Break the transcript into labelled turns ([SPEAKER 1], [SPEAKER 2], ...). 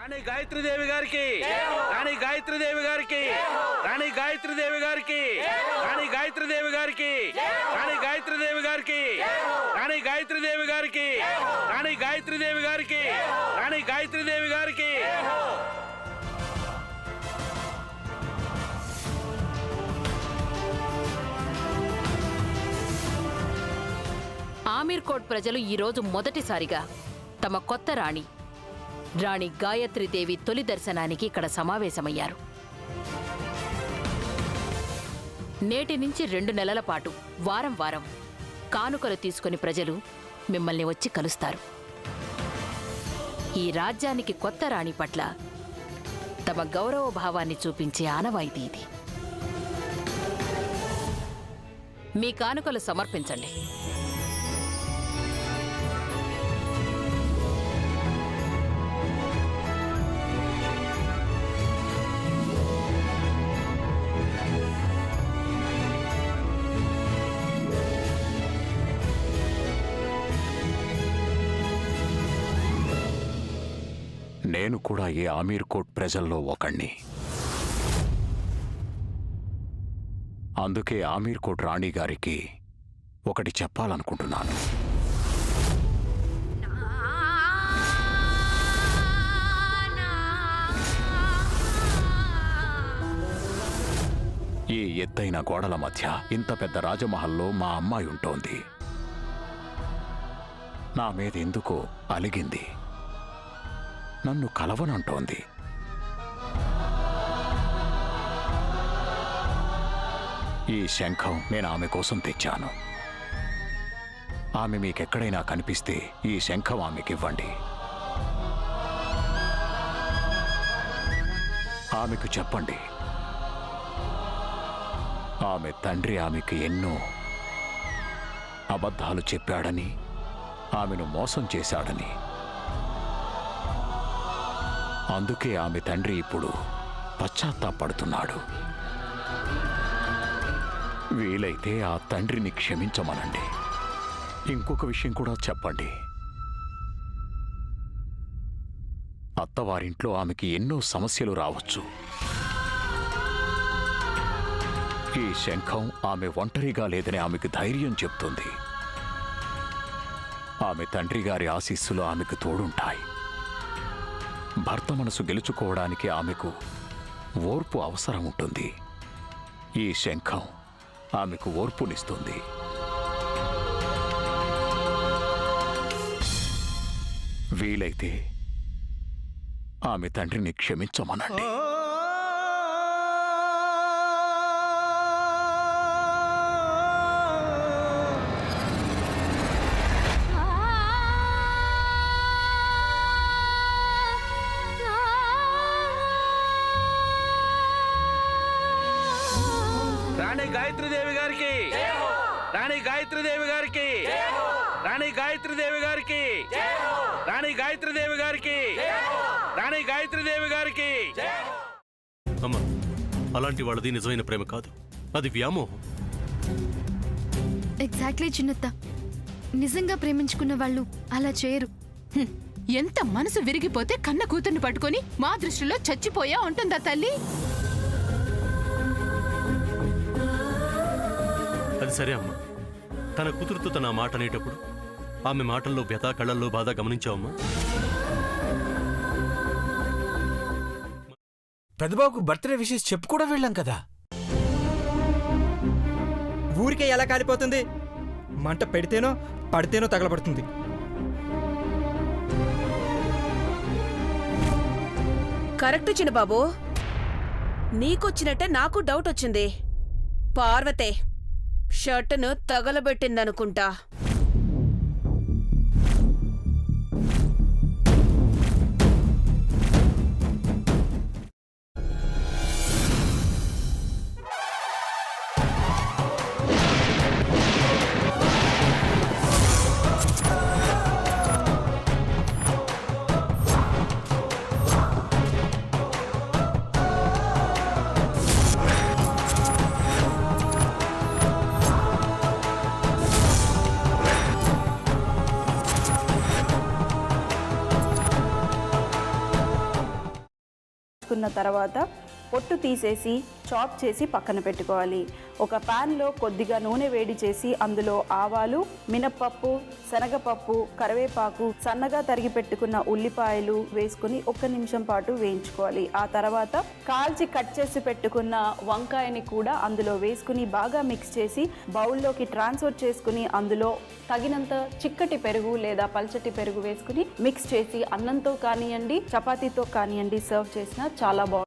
[SPEAKER 1] రాణి గాయత్రీదేవి గారికి, రాణి గాయత్రీదేవి గారికి, రాణి గాయత్రీదేవి గారికి, రాణి గాయత్రీదేవి గారికి, రాణి గాయత్రీదేవి గారికి, రాణి గాయత్రీదేవి గారికి, రాణి గాయత్రీదేవి గారికి, రాణి గాయత్రీదేవి గారికి.
[SPEAKER 2] ఆమీర్ కోట్ ప్రజలు ఈరోజు మొదటిసారిగా తమ కొత్త రాణి గాయత్రీదేవి తొలి దర్శనానికి ఇక్కడ సమావేశమయ్యారు. నేటి నుంచి 2 నెలల పాటు వారం వారం కానుకలు తీసుకుని ప్రజలు మిమ్మల్ని వచ్చి కలుస్తారు. ఈ రాజ్యానికి కొత్త రాణి పట్ల తమ గౌరవ భావాన్ని చూపించే ఆనవాయితీ ఇది. మీ కానుకలు సమర్పించండి.
[SPEAKER 3] నేను కూడా ఈ ఆమీర్ కోట్ ప్రజల్లో ఒకణ్ణి. అందుకే ఆమీర్ కోట్ రాణి గారికి ఒకటి చెప్పాలనుకుంటున్నాను. ఈ ఎత్తైన గోడల మధ్య ఇంత పెద్ద రాజమహల్లో మా అమ్మాయి ఉంటోంది. నా మీద ఎందుకో అలిగింది. నన్ను కలవనంటోంది. ఈ శంఖం నేను ఆమె కోసం తెచ్చాను. ఆమె మీకెక్కడైనా కనిపిస్తే ఈ శంఖం ఆమెకివ్వండి. ఆమెకు చెప్పండి, ఆమె తండ్రి ఆమెకు ఎన్నో అబద్ధాలు చెప్పాడని, ఆమెను మోసం చేశాడని. అందుకే ఆమె తండ్రి ఇప్పుడు పశ్చాత్తాపడుతున్నాడు. వీలైతే ఆ తండ్రిని క్షమించమనండి. ఇంకొక విషయం కూడా చెప్పండి. అత్తవారింట్లో ఆమెకి ఎన్నో సమస్యలు రావచ్చు. ఈ శంఖం ఆమె ఒంటరిగా లేదని ఆమెకు ధైర్యం చెప్తుంది. ఆమె తండ్రి గారి ఆశీస్సులు ఆమెకు తోడుంటాయి. భర్త మనసు గెలుచుకోవడానికి ఆమెకు ఓర్పు అవసరం ఉంటుంది. ఈ శంఖం ఆమెకు ఓర్పునిస్తుంది. వీలైతే ఆమె తండ్రిని క్షమించమనండి.
[SPEAKER 1] రాణి గాయత్రీదేవి గారికి, రాణి గాయత్రీదేవి గారికి, రాణి గాయత్రీదేవి గారికి, రాణి గాయత్రీదేవి గారికి, రాణి గాయత్రీదేవి గారికి.
[SPEAKER 4] అమ్మా, అలాంటి వాళ్ళది నిజమైన ప్రేమ కాదు, అది వ్యామోహం.
[SPEAKER 5] ఎగ్జాక్ట్లీ చిన్నత్త. నిజంగా ప్రేమించుకున్న వాళ్ళు అలా చేయరు.
[SPEAKER 6] ఎంత మనసు విరిగిపోతే కన్న కూతుర్ని పట్టుకొని మా దృష్టిలో చచ్చిపోయా ఉంటుందా తల్లి?
[SPEAKER 4] అది సరే అమ్మా, తన కూతురుతో తన మాట అనేటప్పుడు ఆమె మాటల్లో వ్యథ, కళ్ళల్లో బాధ గమనించావమ్మా?
[SPEAKER 7] పెద్దబాబుకు బర్త్డే విషెస్ చెప్పు కూడా వెళ్ళాం కదా.
[SPEAKER 8] ఊరికే ఎలా కాలిపోతుంది? మంట పెడితేనో పడితేనో తగలబడుతుంది.
[SPEAKER 9] కరెక్ట్ చిన్నబాబు, నీకొచ్చినట్టే నాకు డౌట్ వచ్చింది. పార్వతే షర్టును తగలబెట్టిందనుకుంటా.
[SPEAKER 10] కున్న తర్వాత పొట్టు తీసేసి చాప్ చేసి పక్కన పెట్టుకోవాలి. ఒక ప్యాన్లో కొద్దిగా నూనె వేడి చేసి అందులో ఆవాలు, మినప్పప్పు, శనగపప్పు, కరివేపాకు, సన్నగా తరిగి పెట్టుకున్న ఉల్లిపాయలు వేసుకుని 1 నిమిషం పాటు వేయించుకోవాలి. ఆ తర్వాత కాల్చి కట్ చేసి పెట్టుకున్న వంకాయని కూడా అందులో వేసుకుని బాగా మిక్స్ చేసి బౌల్లోకి ట్రాన్స్ఫర్ చేసుకుని అందులో తగినంత చిక్కటి పెరుగు లేదా పల్చటి పెరుగు వేసుకుని మిక్స్ చేసి అన్నంతో కానివ్వండి, చపాతీతో కానివ్వండి సర్వ్ చేసినా చాలా బాగుంటుంది.